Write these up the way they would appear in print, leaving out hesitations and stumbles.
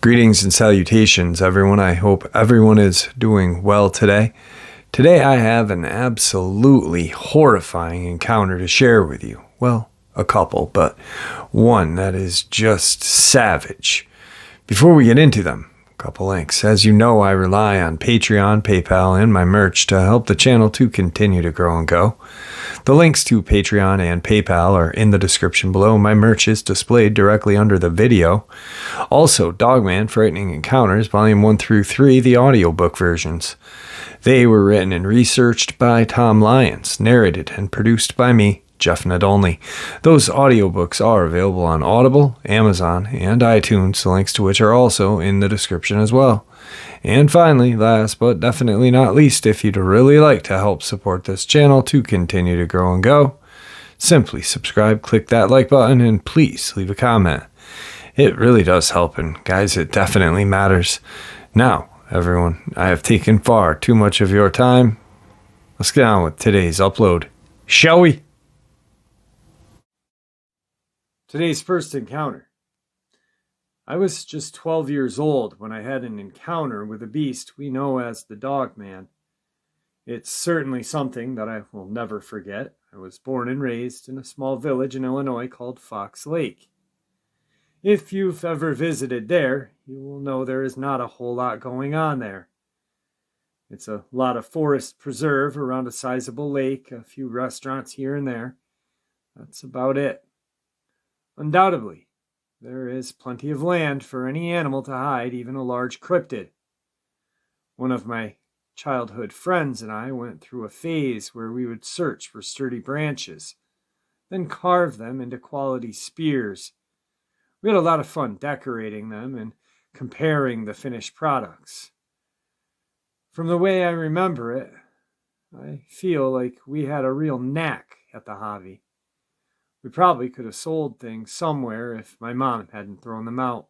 Greetings and salutations, everyone. I hope everyone is doing well today. Today I have an absolutely horrifying encounter to share with you. Well, a couple, but one that is just savage. Before we get into them, a couple links. As you know, I rely on Patreon, PayPal, and my merch to help the channel to continue to grow and go. The links to Patreon and PayPal are in the description below. My merch is displayed directly under the video. Also, Dogman, Frightening Encounters, Volume 1 through 3, the audiobook versions. They were written and researched by Tom Lyons, narrated and produced by me, Jeff Nadolny. Those audiobooks are available on Audible, Amazon, and iTunes, the links to which are also in the description as well. And finally, last but definitely not least, if you'd really like to help support this channel to continue to grow and go, simply subscribe, click that like button, and please leave a comment. It really does help, and guys, it definitely matters. Now, everyone, I have taken far too much of your time. Let's get on with today's upload, shall we? Today's first encounter. I was just 12 years old when I had an encounter with a beast we know as the Dogman. It's certainly something that I will never forget. I was born and raised in a small village in Illinois called Fox Lake. If you've ever visited there, you will know there is not a whole lot going on there. It's a lot of forest preserve around a sizable lake, a few restaurants here and there. That's about it. Undoubtedly, there is plenty of land for any animal to hide, even a large cryptid. One of my childhood friends and I went through a phase where we would search for sturdy branches, then carve them into quality spears. We had a lot of fun decorating them and comparing the finished products. From the way I remember it, I feel like we had a real knack at the hobby. We probably could have sold things somewhere if my mom hadn't thrown them out.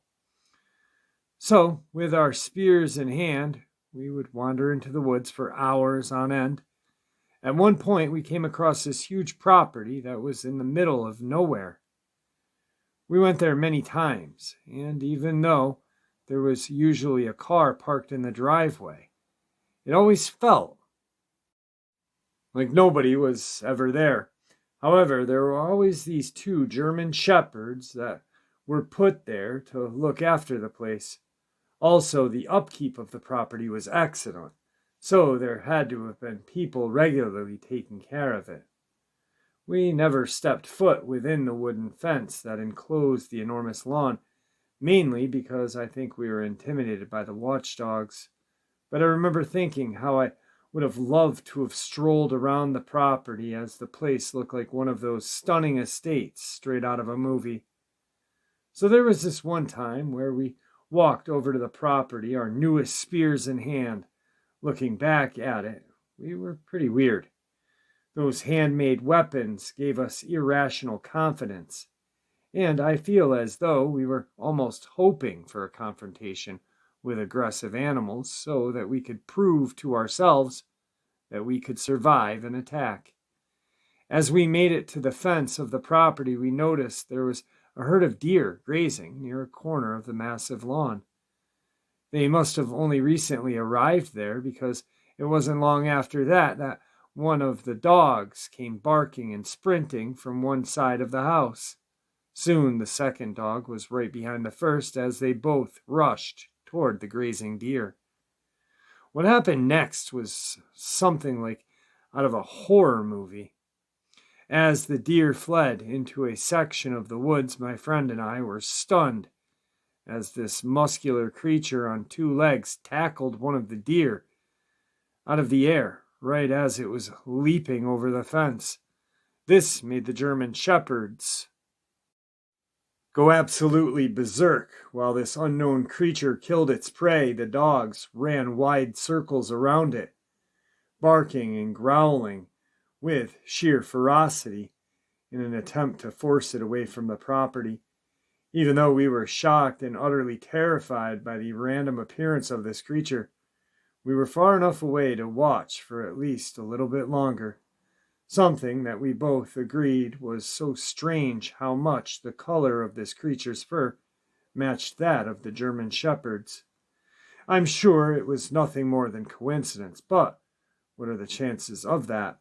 So, with our spears in hand, we would wander into the woods for hours on end. At one point, we came across this huge property that was in the middle of nowhere. We went there many times, and even though there was usually a car parked in the driveway, it always felt like nobody was ever there. However, there were always these two German shepherds that were put there to look after the place. Also, the upkeep of the property was excellent, so there had to have been people regularly taking care of it. We never stepped foot within the wooden fence that enclosed the enormous lawn, mainly because I think we were intimidated by the watchdogs. But I remember thinking how I would have loved to have strolled around the property, as the place looked like one of those stunning estates straight out of a movie. So there was this one time where we walked over to the property, our newest spears in hand. Looking back at it, we were pretty weird. Those handmade weapons gave us irrational confidence, and I feel as though we were almost hoping for a confrontation with aggressive animals so that we could prove to ourselves that we could survive an attack. As we made it to the fence of the property, we noticed there was a herd of deer grazing near a corner of the massive lawn. They must have only recently arrived there, because it wasn't long after that one of the dogs came barking and sprinting from one side of the house. Soon the second dog was right behind the first as they both rushed toward the grazing deer. What happened next was something like out of a horror movie. As the deer fled into a section of the woods, my friend and I were stunned as this muscular creature on two legs tackled one of the deer out of the air right as it was leaping over the fence. This made the German shepherds go absolutely berserk. While this unknown creature killed its prey, the dogs ran wide circles around it, barking and growling with sheer ferocity in an attempt to force it away from the property. Even though we were shocked and utterly terrified by the random appearance of this creature, we were far enough away to watch for at least a little bit longer. Something that we both agreed was so strange how much the color of this creature's fur matched that of the German shepherd's. I'm sure it was nothing more than coincidence, but what are the chances of that?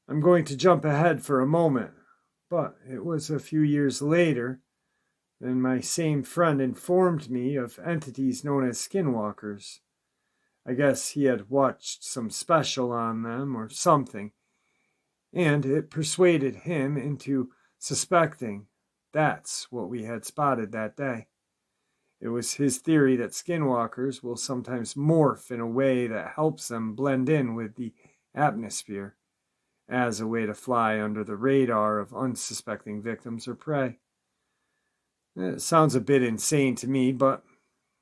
I'm going to jump ahead for a moment, but it was a few years later then my same friend informed me of entities known as skinwalkers. I guess he had watched some special on them or something, and it persuaded him into suspecting that's what we had spotted that day. It was his theory that skinwalkers will sometimes morph in a way that helps them blend in with the atmosphere as a way to fly under the radar of unsuspecting victims or prey. It sounds a bit insane to me, but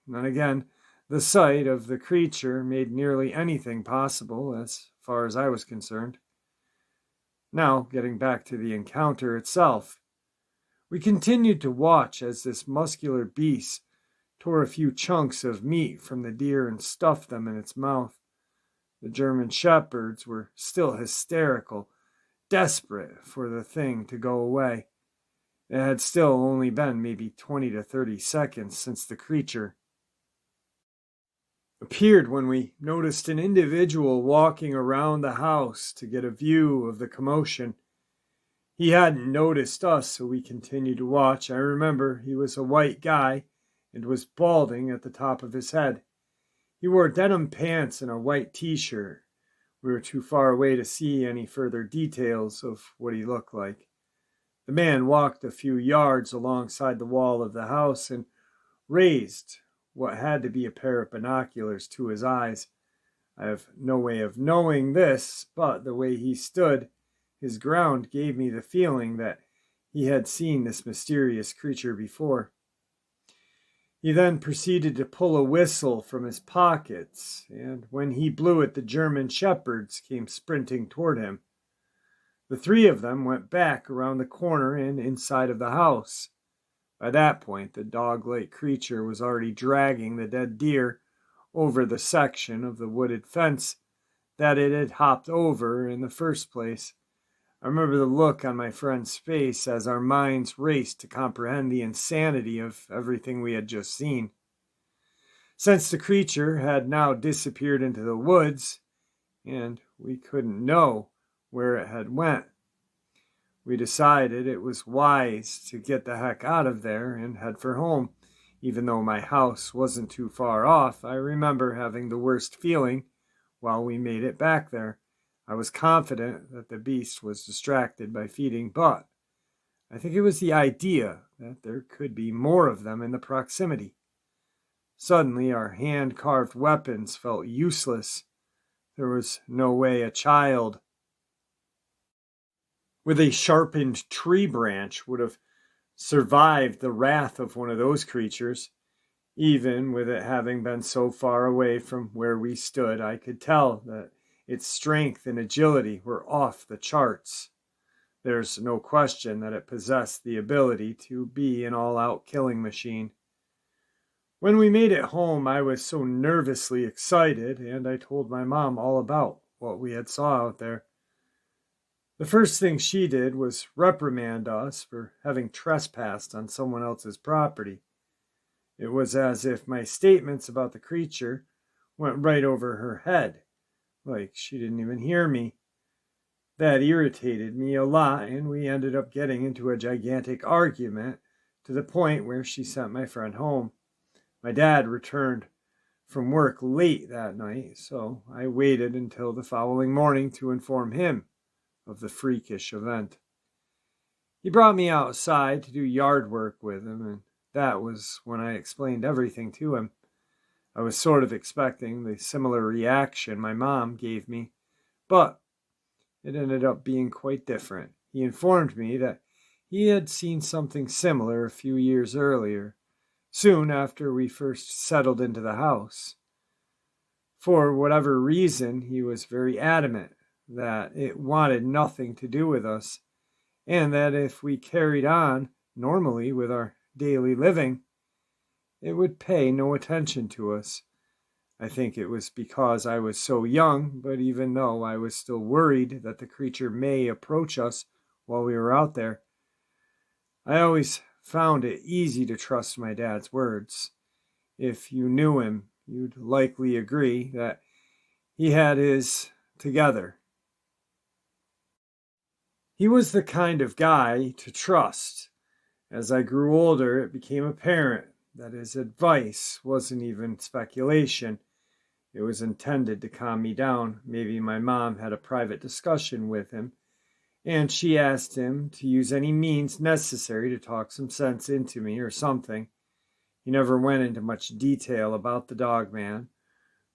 then again, the sight of the creature made nearly anything possible as far as I was concerned. Now, getting back to the encounter itself, we continued to watch as this muscular beast tore a few chunks of meat from the deer and stuffed them in its mouth. The German shepherds were still hysterical, desperate for the thing to go away. It had still only been maybe 20 to 30 seconds since the creature appeared when we noticed an individual walking around the house to get a view of the commotion. He hadn't noticed us, so we continued to watch. I remember he was a white guy and was balding at the top of his head. He wore denim pants and a white t-shirt. We were too far away to see any further details of what he looked like. The man walked a few yards alongside the wall of the house and raised what had to be a pair of binoculars to his eyes. I have no way of knowing this, but the way he stood his ground gave me the feeling that he had seen this mysterious creature before. He then proceeded to pull a whistle from his pockets, and when he blew it, the German shepherds came sprinting toward him. The three of them went back around the corner and inside of the house. By that point, the dog-like creature was already dragging the dead deer over the section of the wooded fence that it had hopped over in the first place. I remember the look on my friend's face as our minds raced to comprehend the insanity of everything we had just seen. Since the creature had now disappeared into the woods, and we couldn't know where it had went, we decided it was wise to get the heck out of there and head for home. Even though my house wasn't too far off, I remember having the worst feeling while we made it back there. I was confident that the beast was distracted by feeding, but I think it was the idea that there could be more of them in the proximity. Suddenly, our hand-carved weapons felt useless. There was no way a child with a sharpened tree branch would have survived the wrath of one of those creatures. Even with it having been so far away from where we stood, I could tell that its strength and agility were off the charts. There's no question that it possessed the ability to be an all-out killing machine. When we made it home, I was so nervously excited, and I told my mom all about what we had saw out there. The first thing she did was reprimand us for having trespassed on someone else's property. It was as if my statements about the creature went right over her head, like she didn't even hear me. That irritated me a lot, and we ended up getting into a gigantic argument to the point where she sent my friend home. My dad returned from work late that night, so I waited until the following morning to inform him of the freakish event. He brought me outside to do yard work with him, and that was when I explained everything to him. I was sort of expecting the similar reaction my mom gave me, but it ended up being quite different. He informed me that he had seen something similar a few years earlier, soon after we first settled into the house. For whatever reason, he was very adamant that it wanted nothing to do with us, and that if we carried on normally with our daily living, it would pay no attention to us. I think it was because I was so young, but even though I was still worried that the creature may approach us while we were out there, I always found it easy to trust my dad's words. If you knew him, you'd likely agree that he had his together. He was the kind of guy to trust. As I grew older, it became apparent that his advice wasn't even speculation. It was intended to calm me down. Maybe my mom had a private discussion with him, and she asked him to use any means necessary to talk some sense into me or something. He never went into much detail about the Dogman,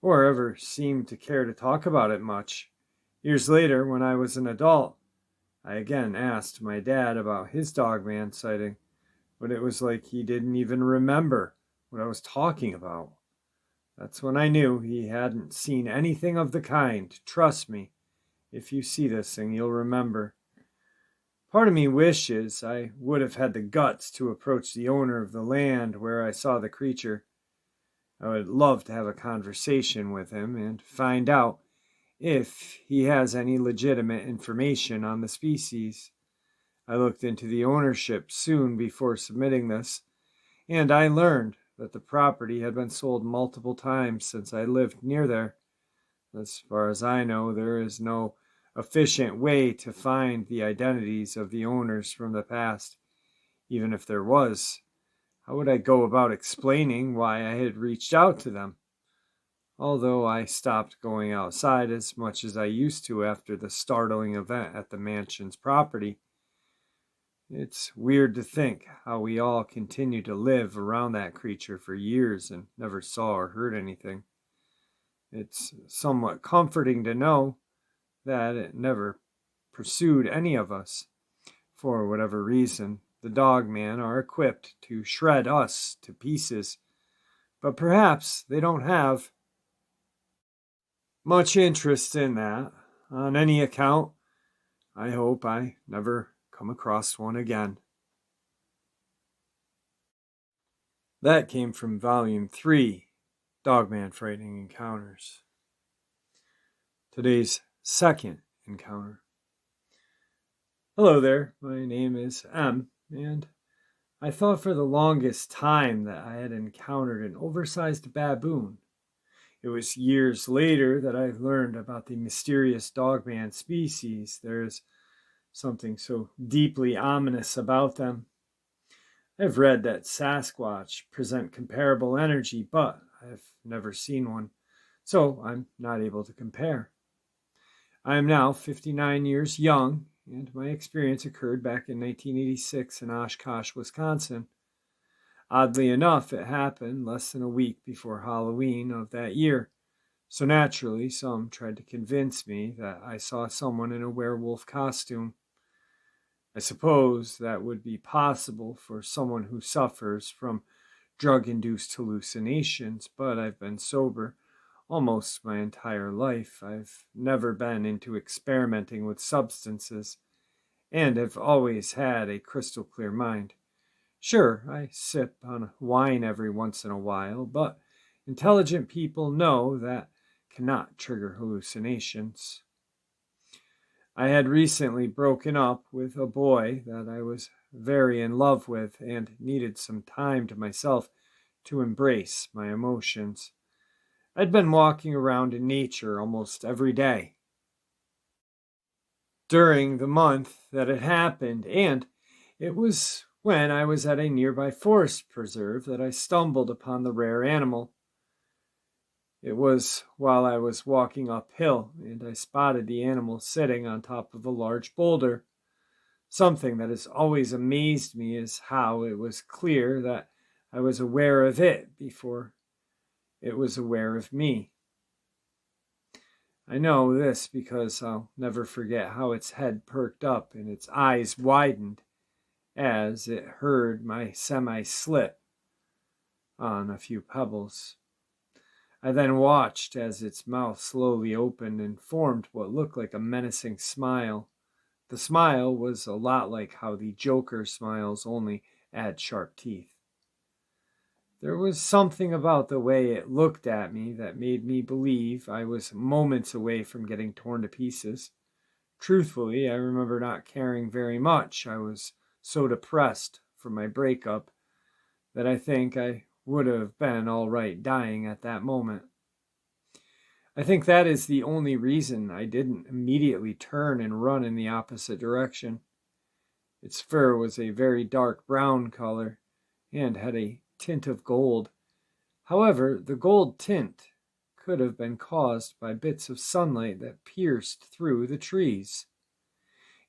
or ever seemed to care to talk about it much. Years later, when I was an adult, I again asked my dad about his Dogman sighting, but it was like he didn't even remember what I was talking about. That's when I knew he hadn't seen anything of the kind. Trust me, if you see this thing, you'll remember. Part of me wishes I would have had the guts to approach the owner of the land where I saw the creature. I would love to have a conversation with him and find out if he has any legitimate information on the species. I looked into the ownership soon before submitting this, and I learned that the property had been sold multiple times since I lived near there. As far as I know, there is no efficient way to find the identities of the owners from the past. Even if there was, how would I go about explaining why I had reached out to them? Although I stopped going outside as much as I used to after the startling event at the mansion's property, it's weird to think how we all continued to live around that creature for years and never saw or heard anything. It's somewhat comforting to know that it never pursued any of us. For whatever reason, the Dogman are equipped to shred us to pieces, but perhaps they don't have much interest in that. On any account, I hope I never come across one again. That came from Volume 3, Dogman Frightening Encounters. Today's second encounter. Hello there, my name is M, and I thought for the longest time that I had encountered an oversized baboon. It was years later that I learned about the mysterious Dogman species. There is something so deeply ominous about them. I've read that Sasquatch present comparable energy, but I've never seen one, so I'm not able to compare. I am now 59 years young, and my experience occurred back in 1986 in Oshkosh, Wisconsin. Oddly enough, it happened less than a week before Halloween of that year, so naturally some tried to convince me that I saw someone in a werewolf costume. I suppose that would be possible for someone who suffers from drug-induced hallucinations, but I've been sober almost my entire life. I've never been into experimenting with substances, and have always had a crystal clear mind. Sure, I sip on wine every once in a while, but intelligent people know that cannot trigger hallucinations. I had recently broken up with a boy that I was very in love with and needed some time to myself to embrace my emotions. I'd been walking around in nature almost every day during the month that it happened, and it was when I was at a nearby forest preserve that I stumbled upon the rare animal. It was while I was walking uphill, and I spotted the animal sitting on top of a large boulder. Something that has always amazed me is how it was clear that I was aware of it before it was aware of me. I know this because I'll never forget how its head perked up and its eyes widened as it heard my semi-slip on a few pebbles. I then watched as its mouth slowly opened and formed what looked like a menacing smile. The smile was a lot like how the Joker smiles, only add sharp teeth. There was something about the way it looked at me that made me believe I was moments away from getting torn to pieces. Truthfully, I remember not caring very much. I was so depressed from my breakup that I think I would have been all right dying at that moment. I think that is the only reason I didn't immediately turn and run in the opposite direction. Its fur was a very dark brown color and had a tint of gold. However, the gold tint could have been caused by bits of sunlight that pierced through the trees.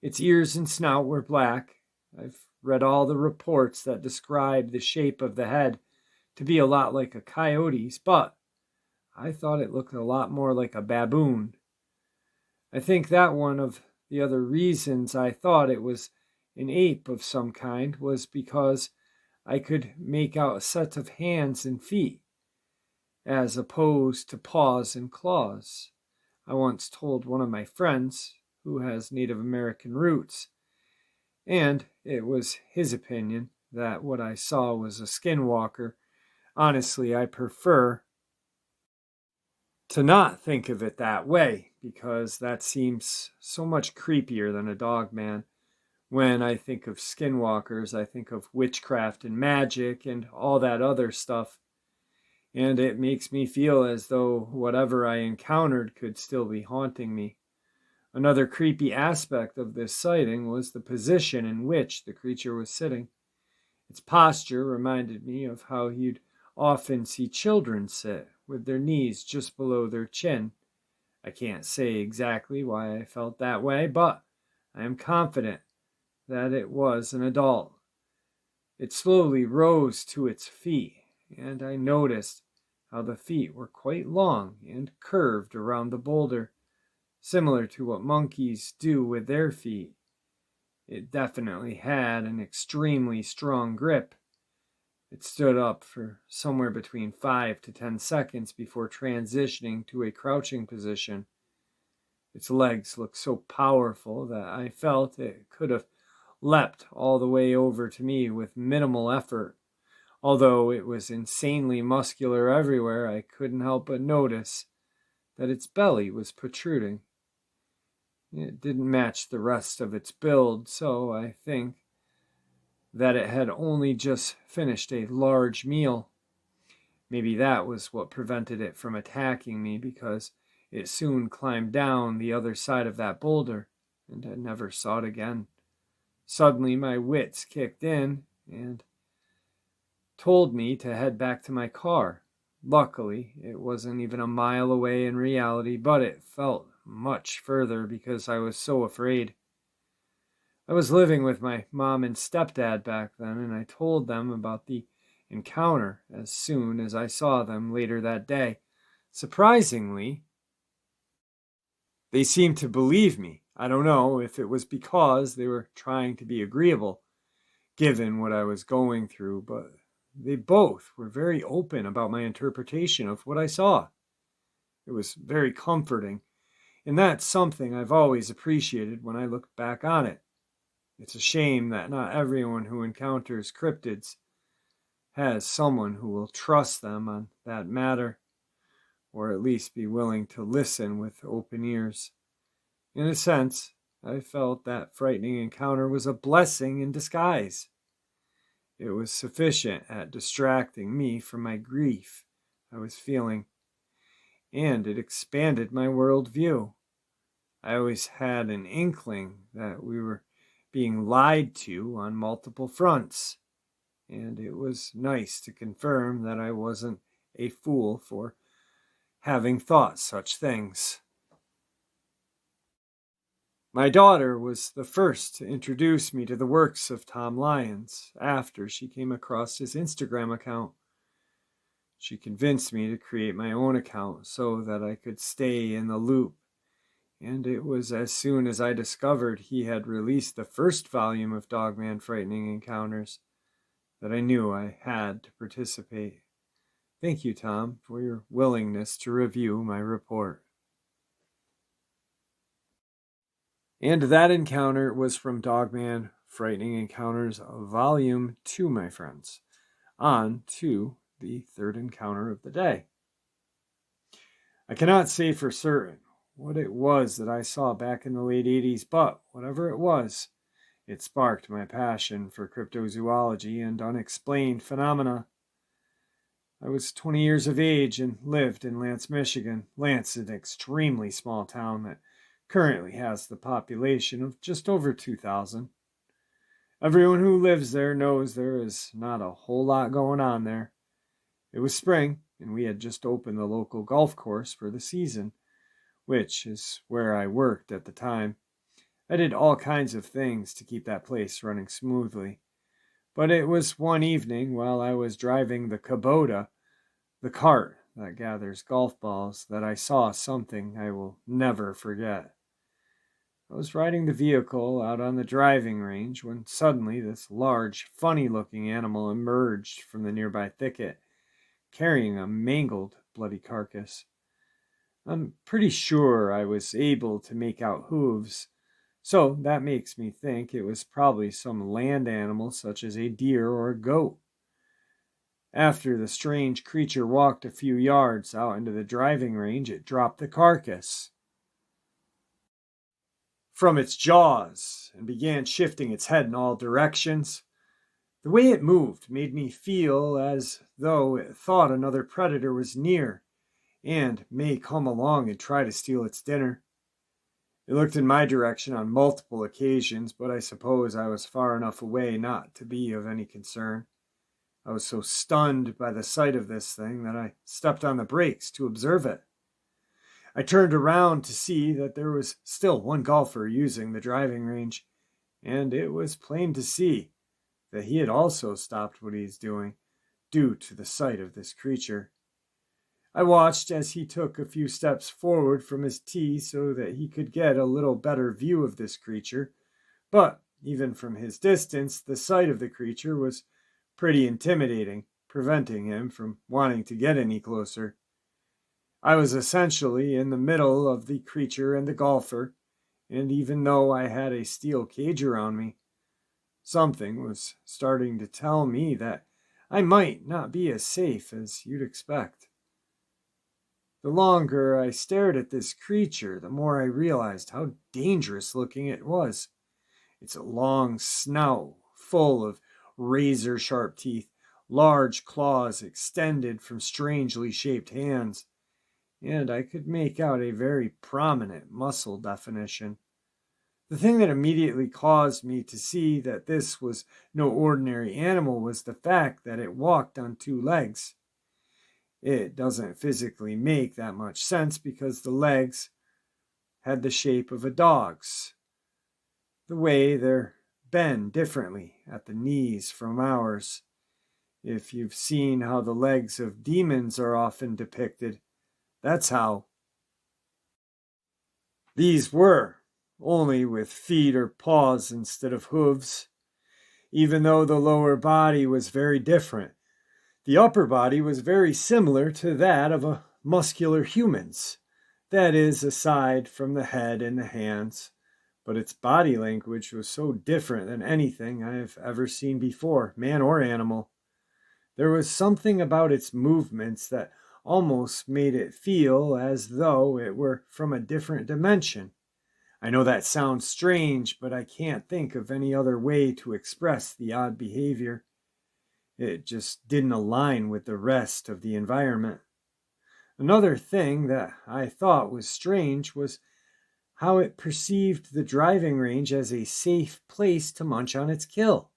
Its ears and snout were black. I've read all the reports that describe the shape of the head to be a lot like a coyote's, but I thought it looked a lot more like a baboon. I think that one of the other reasons I thought it was an ape of some kind was because I could make out a set of hands and feet, as opposed to paws and claws. I once told one of my friends, who has Native American roots, and it was his opinion that what I saw was a skinwalker. Honestly, I prefer to not think of it that way, because that seems so much creepier than a dogman. When I think of skinwalkers, I think of witchcraft and magic and all that other stuff. And it makes me feel as though whatever I encountered could still be haunting me. Another creepy aspect of this sighting was the position in which the creature was sitting. Its posture reminded me of how you'd often see children sit, with their knees just below their chin. I can't say exactly why I felt that way, but I am confident that it was an adult. It slowly rose to its feet, and I noticed how the feet were quite long and curved around the boulder, similar to what monkeys do with their feet. It definitely had an extremely strong grip. It stood up for somewhere between 5 to 10 seconds before transitioning to a crouching position. Its legs looked so powerful that I felt it could have leapt all the way over to me with minimal effort. Although it was insanely muscular everywhere, I couldn't help but notice that its belly was protruding. It didn't match the rest of its build, so I think that it had only just finished a large meal. Maybe that was what prevented it from attacking me, because it soon climbed down the other side of that boulder, and I never saw it again. Suddenly my wits kicked in and told me to head back to my car. Luckily, it wasn't even a mile away in reality, but it felt much further because I was so afraid. I was living with my mom and stepdad back then, and I told them about the encounter as soon as I saw them later that day. Surprisingly, they seemed to believe me. I don't know if it was because they were trying to be agreeable, given what I was going through, but they both were very open about my interpretation of what I saw. It was very comforting, and that's something I've always appreciated when I look back on it. It's a shame that not everyone who encounters cryptids has someone who will trust them on that matter, or at least be willing to listen with open ears. In a sense, I felt that frightening encounter was a blessing in disguise. It was sufficient at distracting me from my grief I was feeling, and it expanded my worldview. I always had an inkling that we were being lied to on multiple fronts, and it was nice to confirm that I wasn't a fool for having thought such things. My daughter was the first to introduce me to the works of Tom Lyons after she came across his Instagram account. She convinced me to create my own account so that I could stay in the loop, and it was as soon as I discovered he had released the first volume of Dogman Frightening Encounters that I knew I had to participate. Thank you, Tom, for your willingness to review my report. And that encounter was from Dogman Frightening Encounters Volume 2, my friends. On to the third encounter of the day. I cannot say for certain what it was that I saw back in the late 80s, but whatever it was, it sparked my passion for cryptozoology and unexplained phenomena. I was 20 years of age and lived in Lance, Michigan. Lance is an extremely small town that currently has the population of just over 2,000. Everyone who lives there knows there is not a whole lot going on there. It was spring, and we had just opened the local golf course for the season, which is where I worked at the time. I did all kinds of things to keep that place running smoothly. But it was one evening while I was driving the Kubota, the cart that gathers golf balls, that I saw something I will never forget. I was riding the vehicle out on the driving range when suddenly this large, funny-looking animal emerged from the nearby thicket, carrying a mangled, bloody carcass. I'm pretty sure I was able to make out hooves, so that makes me think it was probably some land animal such as a deer or a goat. After the strange creature walked a few yards out into the driving range, it dropped the carcass from its jaws and began shifting its head in all directions. The way it moved made me feel as though it thought another predator was near and may come along and try to steal its dinner. It looked in my direction on multiple occasions, but I suppose I was far enough away not to be of any concern. I was so stunned by the sight of this thing that I stepped on the brakes to observe it. I turned around to see that there was still one golfer using the driving range, and it was plain to see that he had also stopped what he was doing due to the sight of this creature. I watched as he took a few steps forward from his tee so that he could get a little better view of this creature, but even from his distance, the sight of the creature was pretty intimidating, preventing him from wanting to get any closer. I was essentially in the middle of the creature and the golfer, and even though I had a steel cage around me, something was starting to tell me that I might not be as safe as you'd expect. The longer I stared at this creature, the more I realized how dangerous looking it was. Its long snout, full of razor-sharp teeth, large claws extended from strangely shaped hands, and I could make out a very prominent muscle definition. The thing that immediately caused me to see that this was no ordinary animal was the fact that it walked on two legs. It doesn't physically make that much sense because the legs had the shape of a dog's, the way they're bend differently at the knees from ours. If you've seen how the legs of demons are often depicted, that's how these were, only with feet or paws instead of hooves. Even though the lower body was very different, the upper body was very similar to that of a muscular human's. That is, aside from the head and the hands. But its body language was so different than anything I have ever seen before, man or animal. There was something about its movements that almost made it feel as though it were from a different dimension. I know that sounds strange, but I can't think of any other way to express the odd behavior. It just didn't align with the rest of the environment. Another thing that I thought was strange was how it perceived the driving range as a safe place to munch on its kill.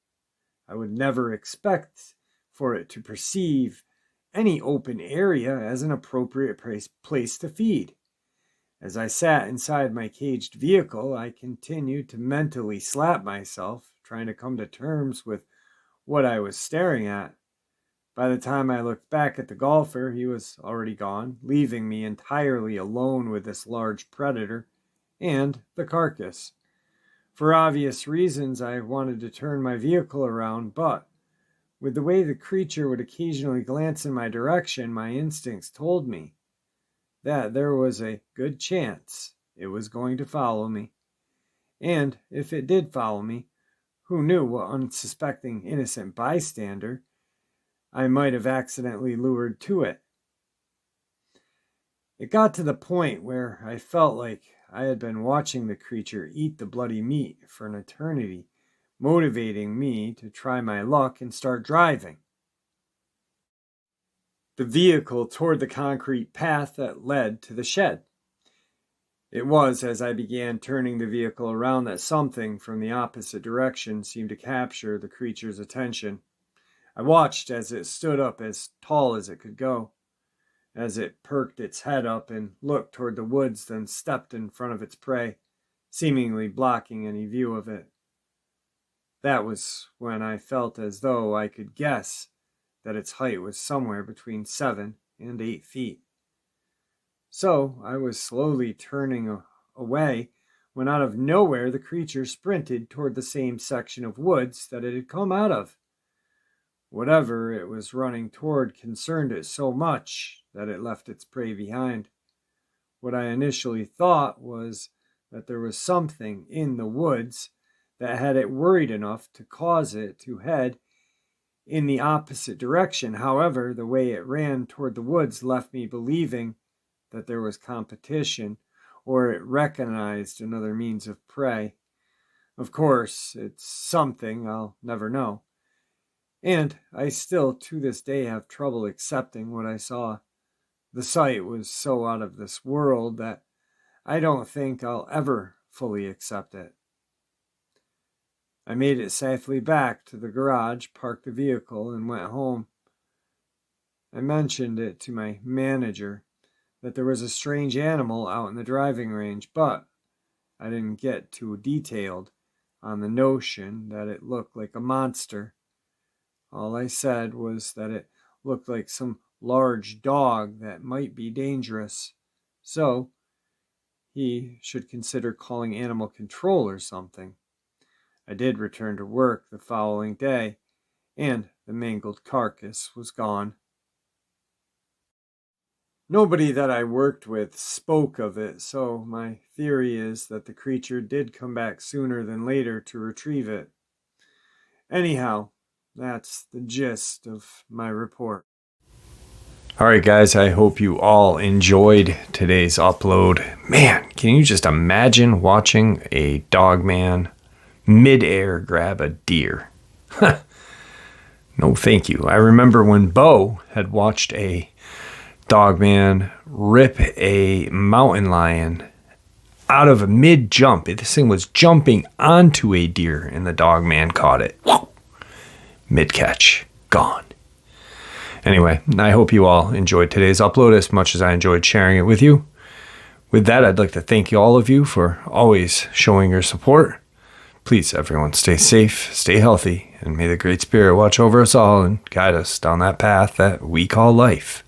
I would never expect for it to perceive any open area as an appropriate place to feed. As I sat inside my caged vehicle, I continued to mentally slap myself, trying to come to terms with what I was staring at. By the time I looked back at the golfer, he was already gone, leaving me entirely alone with this large predator and the carcass. For obvious reasons, I wanted to turn my vehicle around, but with the way the creature would occasionally glance in my direction, my instincts told me that there was a good chance it was going to follow me. And if it did follow me, who knew what unsuspecting innocent bystander I might have accidentally lured to it. It got to the point where I felt like I had been watching the creature eat the bloody meat for an eternity, motivating me to try my luck and start driving the vehicle toward the concrete path that led to the shed. It was as I began turning the vehicle around that something from the opposite direction seemed to capture the creature's attention. I watched as it stood up as tall as it could go, as it perked its head up and looked toward the woods, then stepped in front of its prey, seemingly blocking any view of it. That was when I felt as though I could guess that its height was somewhere between 7 and 8 feet. So I was slowly turning away when out of nowhere the creature sprinted toward the same section of woods that it had come out of. Whatever it was running toward concerned it so much that it left its prey behind. What I initially thought was that there was something in the woods that had it worried enough to cause it to head in the opposite direction. However, the way it ran toward the woods left me believing that there was competition, or it recognized another means of prey. Of course, it's something I'll never know. And I still, to this day, have trouble accepting what I saw. The sight was so out of this world that I don't think I'll ever fully accept it. I made it safely back to the garage, parked the vehicle, and went home. I mentioned it to my manager that there was a strange animal out in the driving range, but I didn't get too detailed on the notion that it looked like a monster. All I said was that it looked like some large dog that might be dangerous, so he should consider calling animal control or something. I did return to work the following day, and the mangled carcass was gone. Nobody that I worked with spoke of it, so my theory is that the creature did come back sooner than later to retrieve it. Anyhow, that's the gist of my report. All right, guys, I hope you all enjoyed today's upload. Man, can you just imagine watching a Dogman midair grab a deer? No, thank you. I remember when Bo had watched a Dogman rip a mountain lion out of a mid-jump. This thing was jumping onto a deer, and the Dogman caught it. Mid-catch. Gone. Anyway, I hope you all enjoyed today's upload as much as I enjoyed sharing it with you. With that, I'd like to thank all of you for always showing your support. Please, everyone, stay safe, stay healthy, and may the Great Spirit watch over us all and guide us down that path that we call life.